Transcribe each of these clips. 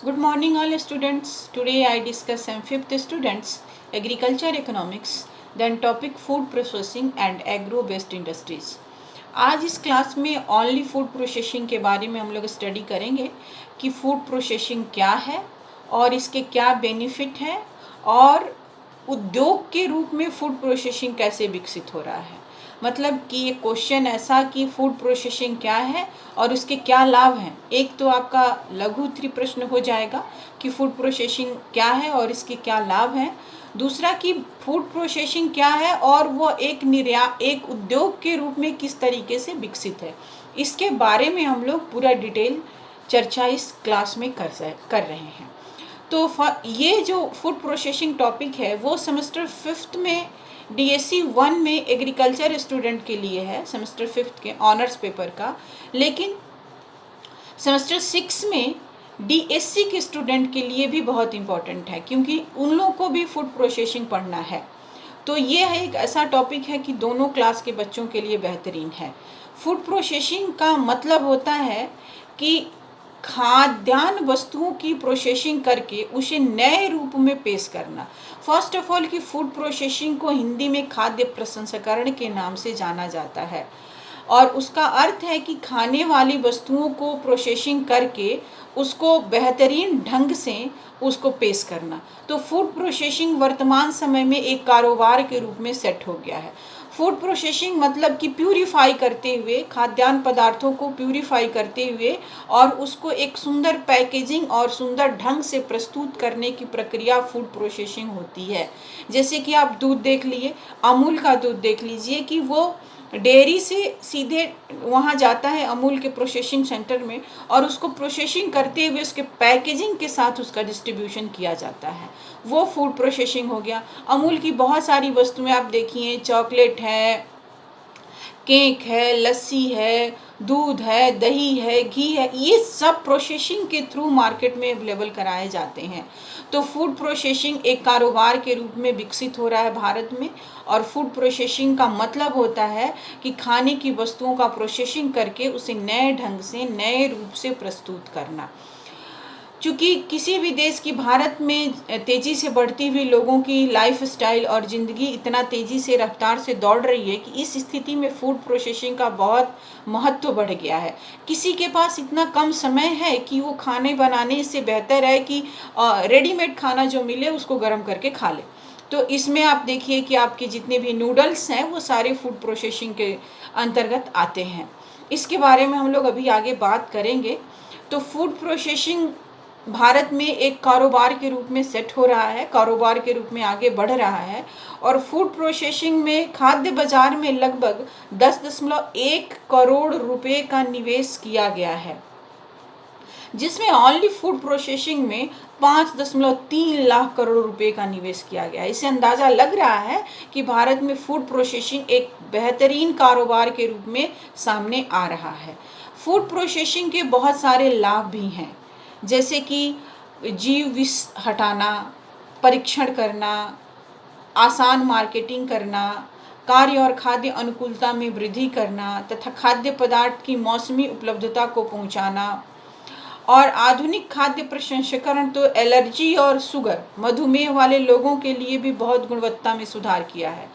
Good morning all students. Today I discuss some fifth students agriculture economics, then topic food processing and agro based industries. आज इस class में only food processing के बारे में हम लोग स्टडी करेंगे कि फूड प्रोसेसिंग क्या है और इसके क्या बेनिफिट हैं और उद्योग के रूप में फूड प्रोसेसिंग कैसे विकसित हो रहा है। मतलब कि ये क्वेश्चन ऐसा कि फूड प्रोसेसिंग क्या है और उसके क्या लाभ हैं। एक तो आपका लघु उत्तरीय प्रश्न हो जाएगा कि फूड प्रोसेसिंग क्या है और इसके क्या लाभ हैं। दूसरा कि फूड प्रोसेसिंग क्या है और वो एक उद्योग के रूप में किस तरीके से विकसित है, इसके बारे में हम लोग पूरा डिटेल चर्चा इस क्लास में कर रहे हैं। तो ये जो फूड प्रोसेसिंग टॉपिक है वो सेमेस्टर फिफ्थ में DSC 1 में एग्रीकल्चर स्टूडेंट के लिए है, सेमेस्टर फिफ्थ के ऑनर्स पेपर का। लेकिन सेमेस्टर 6 में DSC के स्टूडेंट के लिए भी बहुत इम्पोर्टेंट है, क्योंकि उन लोगों को भी फूड प्रोसेसिंग पढ़ना है। तो ये है एक ऐसा टॉपिक है कि दोनों क्लास के बच्चों के लिए बेहतरीन है। फूड प्रोसेसिंग का मतलब होता है कि खाद्यान्न वस्तुओं की प्रोसेसिंग करके उसे नए रूप में पेश करना। फर्स्ट ऑफ ऑल कि फूड प्रोसेसिंग को हिंदी में खाद्य प्रसंस्करण के नाम से जाना जाता है और उसका अर्थ है कि खाने वाली वस्तुओं को प्रोसेसिंग करके उसको बेहतरीन ढंग से उसको पेश करना। तो फूड प्रोसेसिंग वर्तमान समय में एक कारोबार के रूप में सेट हो गया है। फूड प्रोसेसिंग मतलब कि प्यूरिफाई करते हुए, खाद्यान्न पदार्थों को प्यूरिफाई करते हुए और उसको एक सुंदर पैकेजिंग और सुंदर ढंग से प्रस्तुत करने की प्रक्रिया फूड प्रोसेसिंग होती है। जैसे कि आप दूध देख लिए, अमूल का दूध देख लीजिए कि वो डेयरी से सीधे वहाँ जाता है अमूल के प्रोसेसिंग सेंटर में और उसको प्रोसेसिंग करते हुए उसके पैकेजिंग के साथ उसका डिस्ट्रीब्यूशन किया जाता है, वो फूड प्रोसेसिंग हो गया। अमूल की बहुत सारी वस्तुएं आप देखिए, चॉकलेट है, केक है, लस्सी है, दूध है, दही है, घी है, ये सब प्रोसेसिंग के थ्रू मार्केट में अवेलेबल कराए जाते हैं। तो फूड प्रोसेसिंग एक कारोबार के रूप में विकसित हो रहा है भारत में। और फूड प्रोसेसिंग का मतलब होता है कि खाने की वस्तुओं का प्रोसेसिंग करके उसे नए ढंग से, नए रूप से प्रस्तुत करना। चूँकि किसी भी देश की, भारत में तेज़ी से बढ़ती हुई लोगों की लाइफ स्टाइल और ज़िंदगी इतना तेज़ी से रफ्तार से दौड़ रही है कि इस स्थिति में फूड प्रोसेसिंग का बहुत महत्व बढ़ गया है। किसी के पास इतना कम समय है कि वो खाने बनाने से बेहतर है कि रेडीमेड खाना जो मिले उसको गर्म करके खा ले। तो इसमें आप देखिए कि आपके जितने भी नूडल्स हैं वो सारे फूड प्रोसेसिंग के अंतर्गत आते हैं। इसके बारे में हम लोग अभी आगे बात करेंगे। तो फूड प्रोसेसिंग भारत में एक कारोबार के रूप में सेट हो रहा है, कारोबार के रूप में आगे बढ़ रहा है। और फूड प्रोसेसिंग में खाद्य बाजार में लगभग 10.1 करोड़ रुपए का निवेश किया गया है, जिसमें ओनली फूड प्रोसेसिंग में 5.3 लाख करोड़ रुपए का निवेश किया गया है। इससे अंदाज़ा लग रहा है कि भारत में फूड प्रोसेसिंग एक बेहतरीन कारोबार के रूप में सामने आ रहा है। फूड प्रोसेसिंग के बहुत सारे लाभ भी हैं, जैसे कि जीव विष हटाना, परीक्षण करना, आसान मार्केटिंग करना, कार्य और खाद्य अनुकूलता में वृद्धि करना तथा खाद्य पदार्थ की मौसमी उपलब्धता को पहुंचाना। और आधुनिक खाद्य प्रसंस्करण तो एलर्जी और शुगर, मधुमेह वाले लोगों के लिए भी बहुत गुणवत्ता में सुधार किया है।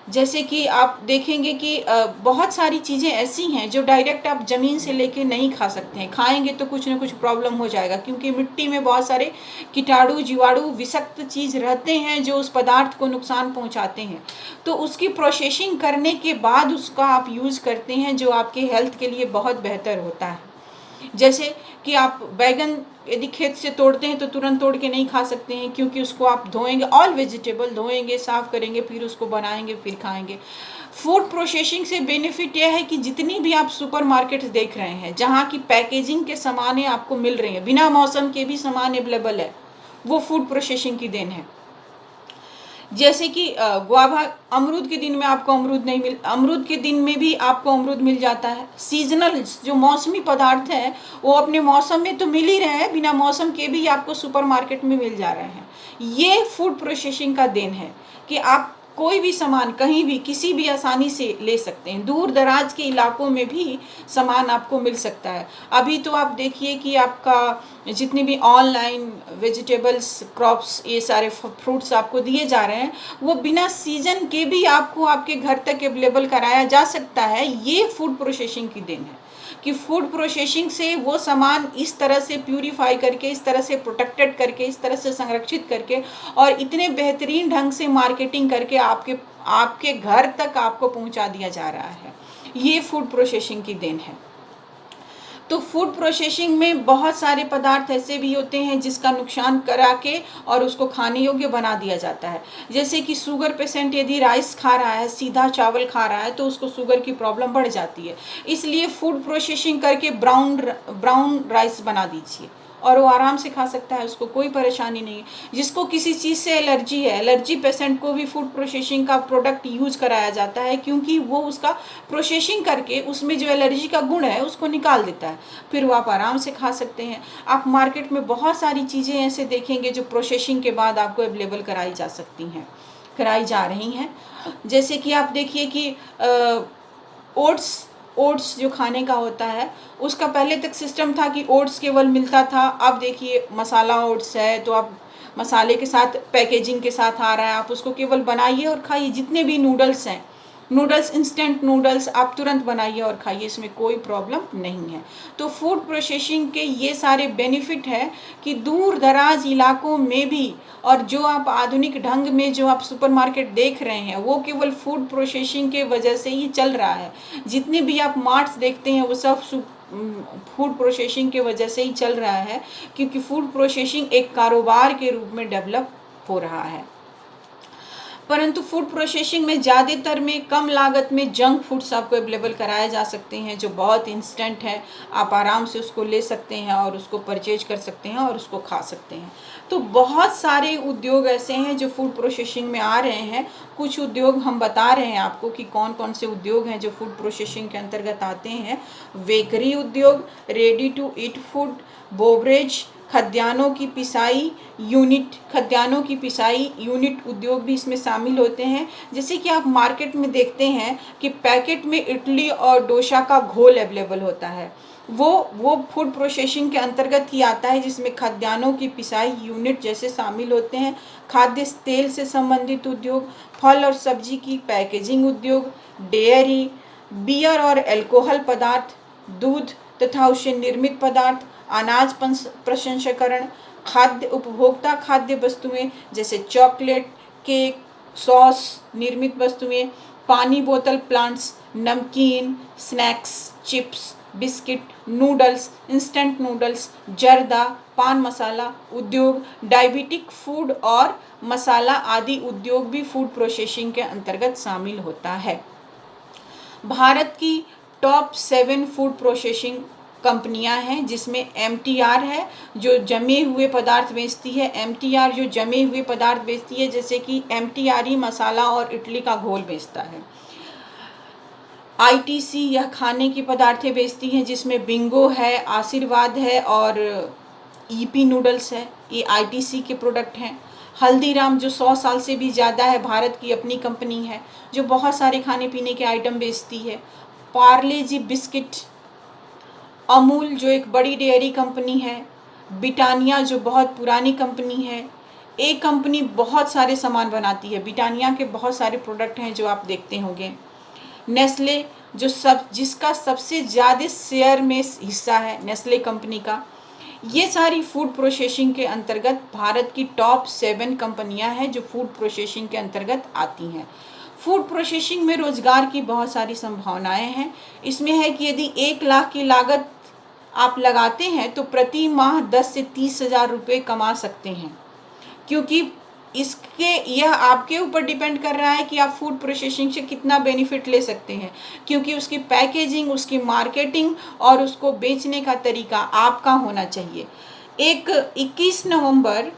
जैसे कि आप देखेंगे कि बहुत सारी चीज़ें ऐसी हैं जो डायरेक्ट आप ज़मीन से लेके नहीं खा सकते हैं, खाएंगे तो कुछ ना कुछ प्रॉब्लम हो जाएगा, क्योंकि मिट्टी में बहुत सारे कीटाणु, जीवाणु, विषाक्त चीज़ रहते हैं जो उस पदार्थ को नुकसान पहुंचाते हैं। तो उसकी प्रोसेसिंग करने के बाद उसका आप यूज़ करते हैं, जो आपके हेल्थ के लिए बहुत बेहतर होता है। जैसे कि आप बैगन यदि खेत से तोड़ते हैं तो तुरंत तोड़ के नहीं खा सकते हैं, क्योंकि उसको आप धोएंगे, ऑल वेजिटेबल धोएंगे, साफ करेंगे, फिर उसको बनाएंगे, फिर खाएंगे। फूड प्रोसेसिंग से बेनिफिट यह है कि जितनी भी आप सुपरमार्केट देख रहे हैं जहाँ की पैकेजिंग के सामान आपको मिल रही है, बिना मौसम के भी सामान अवेलेबल है, वो फूड प्रोसेसिंग की देन है। जैसे कि गुआवा, अमरूद के दिन में आपको अमरूद के दिन में भी आपको अमरूद मिल जाता है। सीजनल जो मौसमी पदार्थ है वो अपने मौसम में तो मिल ही रहे हैं, बिना मौसम के भी आपको सुपरमार्केट में मिल जा रहे हैं। ये फूड प्रोसेसिंग का देन है कि आप कोई भी सामान कहीं भी किसी भी आसानी से ले सकते हैं। दूर दराज के इलाकों में भी सामान आपको मिल सकता है। अभी तो आप देखिए कि आपका जितनी भी ऑनलाइन वेजिटेबल्स, क्रॉप्स, ये सारे फ्रूट्स आपको दिए जा रहे हैं, वो बिना सीजन के भी आपको आपके घर तक अवेलेबल कराया जा सकता है। ये फूड प्रोसेसिंग की देन है कि फूड प्रोसेसिंग से वो सामान इस तरह से प्यूरिफाई करके, इस तरह से प्रोटेक्टेड करके, इस तरह से संरक्षित करके और इतने बेहतरीन ढंग से मार्केटिंग करके आपके आपके घर तक आपको पहुंचा दिया जा रहा है। ये फूड प्रोसेसिंग की देन है। तो फूड प्रोसेसिंग में बहुत सारे पदार्थ ऐसे भी होते हैं जिसका नुकसान करा के और उसको खाने योग्य बना दिया जाता है। जैसे कि शुगर पेशेंट यदि राइस खा रहा है, सीधा चावल खा रहा है, तो उसको शुगर की प्रॉब्लम बढ़ जाती है। इसलिए फूड प्रोसेसिंग करके ब्राउन राइस बना दीजिए और वो आराम से खा सकता है, उसको कोई परेशानी नहीं है। जिसको किसी चीज़ से एलर्जी है, एलर्जी पेशेंट को भी फूड प्रोसेसिंग का प्रोडक्ट यूज कराया जाता है, क्योंकि वो उसका प्रोसेसिंग करके उसमें जो एलर्जी का गुण है उसको निकाल देता है, फिर वो आप आराम से खा सकते हैं। आप मार्केट में बहुत सारी चीज़ें ऐसे देखेंगे जो प्रोसेसिंग के बाद आपको अवेलेबल कराई जा सकती हैं, कराई जा रही हैं। जैसे कि आप देखिए कि ओट्स जो खाने का होता है, उसका पहले तक सिस्टम था कि ओट्स केवल मिलता था। अब देखिए मसाला ओट्स है, तो आप मसाले के साथ पैकेजिंग के साथ आ रहा है, आप उसको केवल बनाइए और खाइए। जितने भी नूडल्स हैं, नूडल्स, इंस्टेंट नूडल्स, आप तुरंत बनाइए और खाइए, इसमें कोई प्रॉब्लम नहीं है। तो फूड प्रोसेसिंग के ये सारे बेनिफिट है कि दूर दराज इलाकों में भी, और जो आप आधुनिक ढंग में जो आप सुपरमार्केट देख रहे हैं वो केवल फूड प्रोसेसिंग के वजह से ही चल रहा है। जितने भी आप मार्ट्स देखते हैं वो सब फूड प्रोसेसिंग के वजह से ही चल रहा है, क्योंकि फूड प्रोसेसिंग एक कारोबार के रूप में डेवलप हो रहा है। परंतु फूड प्रोसेसिंग में ज़्यादातर में कम लागत में जंक फूड्स आपको अवेलेबल कराए जा सकते हैं, जो बहुत इंस्टेंट है, आप आराम से उसको ले सकते हैं और उसको परचेज कर सकते हैं और उसको खा सकते हैं। तो बहुत सारे उद्योग ऐसे हैं जो फूड प्रोसेसिंग में आ रहे हैं। कुछ उद्योग हम बता रहे हैं आपको कि कौन कौन से उद्योग हैं जो फूड प्रोसेसिंग के अंतर्गत आते हैं। बेकरी उद्योग, रेडी टू ईट फूड, बोवरेज, खाद्यान्नों की पिसाई यूनिट, खाद्यान्नों की पिसाई यूनिट उद्योग भी इसमें शामिल होते हैं। जैसे कि आप मार्केट में देखते हैं कि पैकेट में इडली और डोसा का घोल अवेलेबल होता है, वो फूड प्रोसेसिंग के अंतर्गत ही आता है, जिसमें खाद्यान्नों की पिसाई यूनिट जैसे शामिल होते हैं। खाद्य तेल से संबंधित उद्योग, फल और सब्जी की पैकेजिंग उद्योग, डेयरी, बियर और अल्कोहल पदार्थ, दूध तथा उससे निर्मित पदार्थ, अनाज प्रसंस्करण, खाद्य उपभोक्ता खाद्य वस्तुएं जैसे चॉकलेट, केक, सॉस, निर्मित वस्तुएं, पानी बोतल प्लांट्स, नमकीन, snacks, chips, biscuit, noodles, instant noodles, जर्दा, पान मसाला उद्योग, डायबिटिक फूड और मसाला आदि उद्योग भी फूड प्रोसेसिंग के अंतर्गत शामिल होता है। भारत की टॉप 7 फूड प्रोसेसिंग कंपनियां हैं, जिसमें एमटीआर है जो जमे हुए पदार्थ बेचती है। एमटीआर जो जमे हुए पदार्थ बेचती है, जैसे कि एमटीआर ही मसाला और इडली का घोल बेचता है। आईटीसी यह खाने की पदार्थें बेचती हैं, जिसमें बिंगो है, आशीर्वाद है और ईपी नूडल्स है, ये आईटीसी के प्रोडक्ट हैं। हल्दीराम जो 100 साल से भी ज़्यादा है, भारत की अपनी कंपनी है जो बहुत सारे खाने पीने के आइटम बेचती है। पार्ले जी बिस्किट, अमूल जो एक बड़ी डेयरी कंपनी है, ब्रिटानिया जो बहुत पुरानी कंपनी है। एक कंपनी बहुत सारे सामान बनाती है, ब्रिटानिया के बहुत सारे प्रोडक्ट हैं जो आप देखते होंगे। नेस्ले जो जिसका सबसे ज़्यादा शेयर में हिस्सा है नेस्ले कंपनी का। ये सारी फूड प्रोसेसिंग के अंतर्गत भारत की टॉप 7 कंपनियां हैं जो फूड प्रोसेसिंग के अंतर्गत आती हैं। फूड प्रोसेसिंग में रोजगार की बहुत सारी संभावनाएं हैं। इसमें है कि यदि 1 लाख की लागत आप लगाते हैं तो प्रति माह 10 से 30 हज़ार रुपये कमा सकते हैं, क्योंकि यह आपके ऊपर डिपेंड कर रहा है कि आप फूड प्रोसेसिंग से कितना बेनिफिट ले सकते हैं, क्योंकि उसकी पैकेजिंग, उसकी मार्केटिंग और उसको बेचने का तरीका आपका होना चाहिए। 21 नवंबर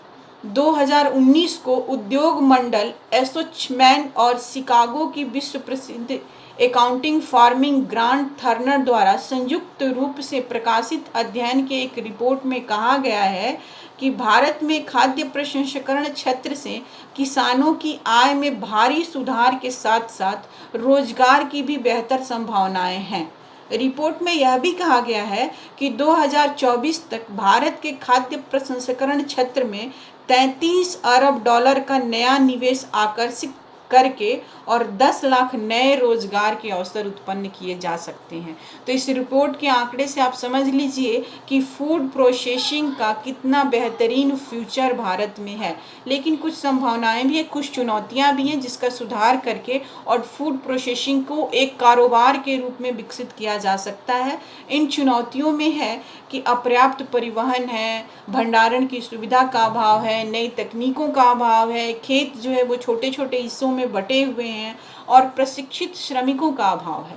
2019 को उद्योग मंडल एसोचमैन और शिकागो की विश्व प्रसिद्ध अकाउंटिंग फार्मिंग ग्रांट थर्नर द्वारा संयुक्त रूप से प्रकाशित अध्ययन के एक रिपोर्ट में कहा गया है कि भारत में खाद्य प्रसंस्करण क्षेत्र से किसानों की आय में भारी सुधार के साथ साथ रोजगार की भी बेहतर संभावनाएं हैं। रिपोर्ट में यह भी कहा गया है कि 2024 तक भारत के खाद्य प्रसंस्करण क्षेत्र में 33 अरब डॉलर का नया निवेश आकर्षित करके और 10 लाख नए रोजगार के अवसर उत्पन्न किए जा सकते हैं। तो इस रिपोर्ट के आंकड़े से आप समझ लीजिए कि फूड प्रोसेसिंग का कितना बेहतरीन फ्यूचर भारत में है। लेकिन कुछ संभावनाएं भी है, कुछ चुनौतियां भी हैं जिसका सुधार करके और फूड प्रोसेसिंग को एक कारोबार के रूप में विकसित किया जा सकता है। इन चुनौतियों में है कि अपर्याप्त परिवहन है, भंडारण की सुविधा का अभाव है, नई तकनीकों का अभाव है, खेत जो है वो छोटे छोटे हिस्सों में बटे हुए हैं और प्रशिक्षित श्रमिकों का अभाव है।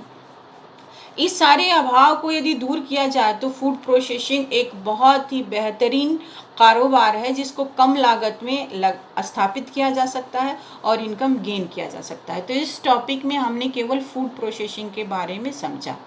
इस सारे अभाव को यदि दूर किया जाए तो फूड प्रोसेसिंग एक बहुत ही बेहतरीन कारोबार है जिसको कम लागत में स्थापित किया जा सकता है और इनकम गेन किया जा सकता है। तो इस टॉपिक में हमने केवल फूड प्रोसेसिंग के बारे में समझा।